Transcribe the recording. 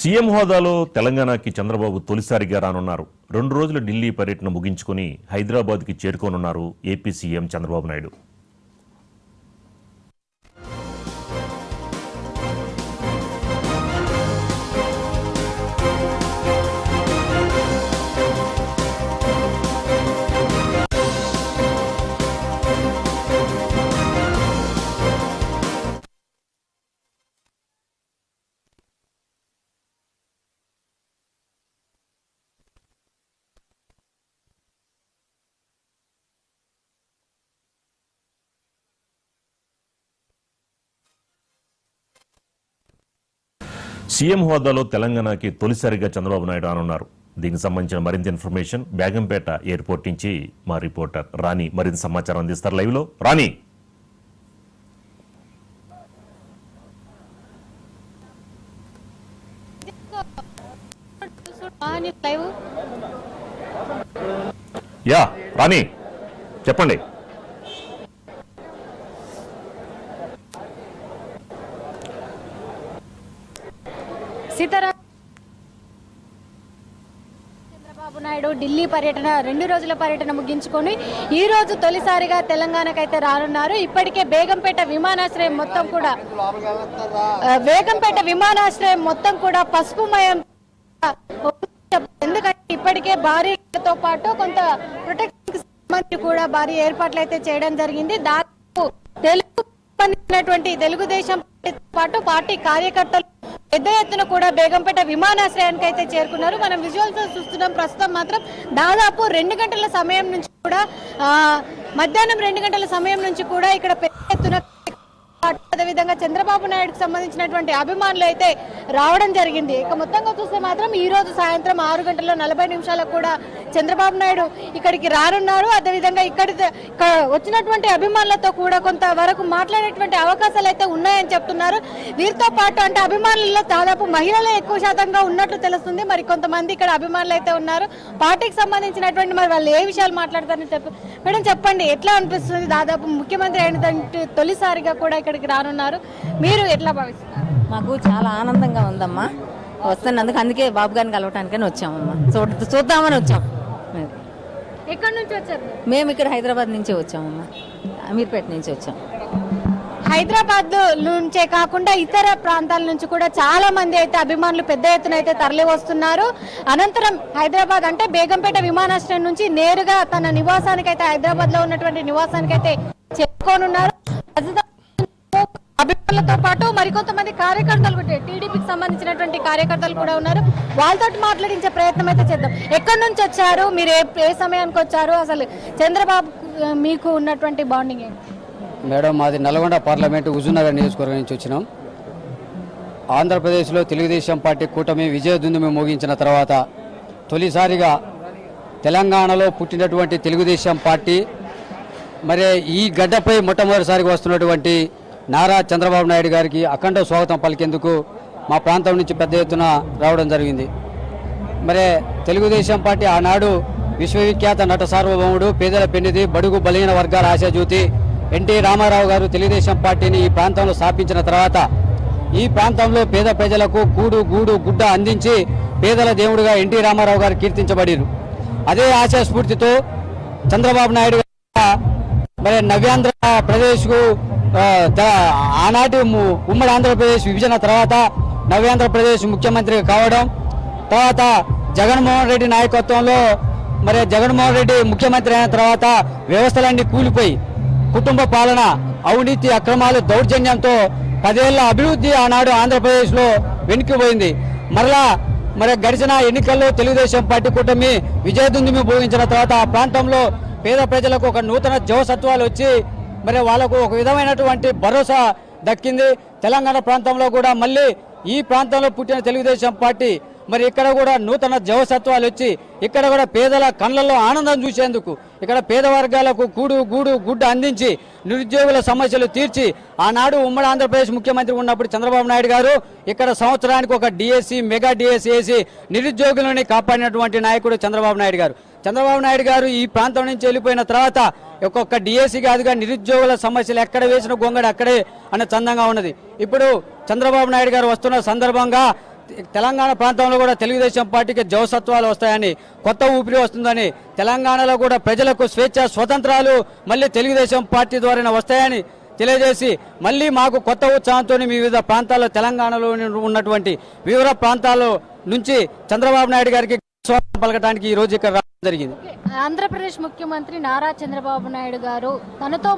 CM హోదాలో తెలంగాణకి చంద్రబాబు తొలిసారిగా రానున్నారు. 2 రోజుల ఢిల్లీ పర్యటన ముగించుకుని హైదరాబాద్కి చేరుకోనున్నారు AP CM Chandrababu Naidu. CM హోదాలో తెలంగాణకి తొలిసారిగా చంద్రబాబు నాయుడు రానున్నారు. దీనికి సంబంధించిన మరింత ఇన్ఫర్మేషన్ బేగంపేట ఎయిర్పోర్ట్ నుంచి మా రిపోర్టర్ రాణి మరింత సమాచారం అందిస్తారు. లైవ్ లో రాణి. యా రాణి చెప్పండి. చంద్రబాబు నాయుడు ఢిల్లీ పర్యటన 2 రోజుల పర్యటన ముగించుకొని ఈ రోజు తొలిసారిగా తెలంగాణకైతే రానున్నారు. ఇప్పటికే బేగంపేట విమానాశ్రయం మొత్తం కూడా పసుపుమయం. ఎందుకంటే ఇప్పటికే భారీతో పాటు కొంత ప్రొటెక్షన్ సంబంధించి కూడా భారీ ఏర్పాట్లు అయితే చేయడం జరిగింది. దాదాపు తెలుగుదేశం పాటు పార్టీ కార్యకర్తలు పెద్ద ఎత్తున కూడా బేగంపేట విమానాశ్రయానికి అయితే చేరుకున్నారు. మనం విజువల్స్ చూస్తున్నాం. ప్రస్తుతం మాత్రం దాదాపు 2 గంటల సమయం నుంచి కూడా మధ్యాహ్నం 2 గంటల సమయం నుంచి కూడా ఇక్కడ పెద్ద ఎత్తున అదేవిధంగా చంద్రబాబు నాయుడుకి సంబంధించినటువంటి అభిమానులు అయితే రావడం జరిగింది. ఇక మొత్తంగా చూస్తే మాత్రం ఈ రోజు సాయంత్రం 6:40 కూడా చంద్రబాబు నాయుడు ఇక్కడికి రానున్నారు. అదేవిధంగా ఇక్కడ వచ్చినటువంటి అభిమానులతో కూడా కొంత వరకు మాట్లాడేటువంటి అవకాశాలు అయితే ఉన్నాయని చెప్తున్నారు. వీరితో పాటు అంటే అభిమానులలో దాదాపు మహిళలే ఎక్కువ శాతంగా ఉన్నట్లు తెలుస్తుంది. మరి కొంతమంది ఇక్కడ అభిమానులు అయితే ఉన్నారు. పార్టీకి సంబంధించినటువంటి మరి వాళ్ళు ఏ విషయాలు మాట్లాడతారని మేడం చెప్పండి, ఎట్లా అనిపిస్తుంది? దాదాపు ముఖ్యమంత్రి అయిన తొలిసారిగా కూడా ఇక్కడికి రానున్నారు. మీరు ఎట్లా భావిస్తున్నారు? మాకు చాలా ఆనందంగా ఉందమ్మా వస్తున్నందుకు. అందుకే బాబు గారిని కలవటానికని వచ్చామమ్మా, చూద్దామని వచ్చాం. ఎక్కడి నుంచి వచ్చారు? మేము ఇక్కడ హైదరాబాద్ నుంచి వచ్చామమ్మా, అమీర్పేట నుంచి వచ్చాం. హైదరాబాద్ నుంచే కాకుండా ఇతర ప్రాంతాల నుంచి కూడా చాలా మంది అయితే అభిమానులు పెద్ద ఎత్తున అయితే తరలి వస్తున్నారు. అనంతరం హైదరాబాద్ అంటే బేగంపేట విమానాశ్రయం నుంచి నేరుగా తన నివాసానికి అయితే హైదరాబాద్ లో ఉన్నటువంటి నివాసానికి అయితే చేరుకోనున్నారు. అభిమానులతో పాటు మరికొంతమంది కార్యకర్తలు కూడా టీడీపీకి సంబంధించినటువంటి కార్యకర్తలు కూడా ఉన్నారు. వాళ్ళతో మాట్లాడించే ప్రయత్నం అయితే చేద్దాం. ఎక్కడి నుంచి వచ్చారు మీరు? ఏ సమయానికి వచ్చారు? అసలు చంద్రబాబు మీకు ఉన్నటువంటి బాండింగ్ ఏంటి? మేడం, మాది నల్గొండ పార్లమెంటు హుజూర్నగర్ నియోజకవర్గం నుంచి వచ్చినాం. ఆంధ్రప్రదేశ్లో తెలుగుదేశం పార్టీ కూటమి విజయదుందుమి మోగించిన తర్వాత తొలిసారిగా తెలంగాణలో పుట్టినటువంటి తెలుగుదేశం పార్టీ మరి ఈ గడ్డపై మొట్టమొదటిసారిగా వస్తున్నటువంటి నారా చంద్రబాబు నాయుడు గారికి అఖండ స్వాగతం పలికేందుకు మా ప్రాంతం నుంచి పెద్ద ఎత్తున రావడం జరిగింది. మరి తెలుగుదేశం పార్టీ ఆనాడు విశ్వవిఖ్యాత నట సార్వభౌముడు, పేదల పెన్నిది, బడుగు బలహీన వర్గాల ఆశాజ్యోతి ఎన్టీ రామారావు గారు తెలుగుదేశం పార్టీని ఈ ప్రాంతంలో స్థాపించిన తర్వాత ఈ ప్రాంతంలో పేద ప్రజలకు కూడు గూడు గుడ్డ అందించి పేదల దేవుడుగా ఎన్టీ రామారావు గారు కీర్తించబడిరు. అదే ఆశా స్ఫూర్తితో చంద్రబాబు నాయుడు మరి నవ్యాంధ్రప్రదేశ్కు ఆనాటి ఉమ్మడి ఆంధ్రప్రదేశ్ విభజన తర్వాత నవ్యాంధ్రప్రదేశ్ ముఖ్యమంత్రి కావడం, తర్వాత జగన్మోహన్ రెడ్డి నాయకత్వంలో మరి జగన్మోహన్ రెడ్డి ముఖ్యమంత్రి అయిన తర్వాత వ్యవస్థలన్నీ కూలిపోయి కుటుంబ పాలన, అవినీతి, అక్రమాలు, దౌర్జన్యంతో 10 ఏళ్ల అభివృద్ధి ఆనాడు ఆంధ్రప్రదేశ్లో వెనుకిపోయింది. మరి గడిచిన ఎన్నికల్లో తెలుగుదేశం పార్టీ కూటమి విజయదుందుమి భోగించిన తర్వాత ఆ ప్రాంతంలో పేద ప్రజలకు ఒక నూతన జవసత్వాలు వచ్చి మరి వాళ్ళకు ఒక విధమైనటువంటి భరోసా దక్కింది. తెలంగాణ ప్రాంతంలో కూడా మళ్ళీ ఈ ప్రాంతంలో పుట్టిన తెలుగుదేశం పార్టీ మరి ఇక్కడ కూడా నూతన జవసత్వాలు వచ్చి ఇక్కడ కూడా పేదల కళ్ళల్లో ఆనందం చూసేందుకు ఇక్కడ పేద వర్గాలకు కూడు గూడు గుడ్డ అందించి నిరుద్యోగుల సమస్యలు తీర్చి ఆనాడు ఉమ్మడి ఆంధ్రప్రదేశ్ ముఖ్యమంత్రి ఉన్నప్పుడు చంద్రబాబు నాయుడు గారు ఇక్కడ సంవత్సరానికి ఒక డిఎస్సి, మెగా డిఎస్సి వేసి నిరుద్యోగులని కాపాడినటువంటి నాయకుడు చంద్రబాబు నాయుడు గారు. చంద్రబాబు నాయుడు గారు ఈ ప్రాంతం నుంచి వెళ్ళిపోయిన తర్వాత ఒక్కొక్క డిఎస్సి కాదుగా నిరుద్యోగుల సమస్యలు ఎక్కడ వేసిన గొంగడి అక్కడే అన్న చందంగా ఉన్నది. ఇప్పుడు చంద్రబాబు నాయుడు గారు వస్తున్న సందర్భంగా తెలంగాణ ప్రాంతంలో కూడా తెలుగుదేశం పార్టీకి జవసత్వాలు వస్తాయని, కొత్త ఊపిరి వస్తుందని, తెలంగాణలో కూడా ప్రజలకు స్వేచ్ఛ స్వతంత్రాలు మళ్ళీ తెలుగుదేశం పార్టీ ద్వారానే వస్తాయని తెలియజేసి మళ్ళీ మాకు కొత్త ఉత్సాహంతో వివిధ ప్రాంతాల్లో తెలంగాణలో ఉన్నటువంటి వివిధ ప్రాంతాల్లో నుంచి చంద్రబాబు నాయుడు గారికి స్వాగతం పలకడానికి ఈ రోజు ఇక్కడ రావడం జరిగింది. ఆంధ్రప్రదేశ్ ముఖ్యమంత్రి నారా చంద్రబాబు నాయుడు గారు తనతో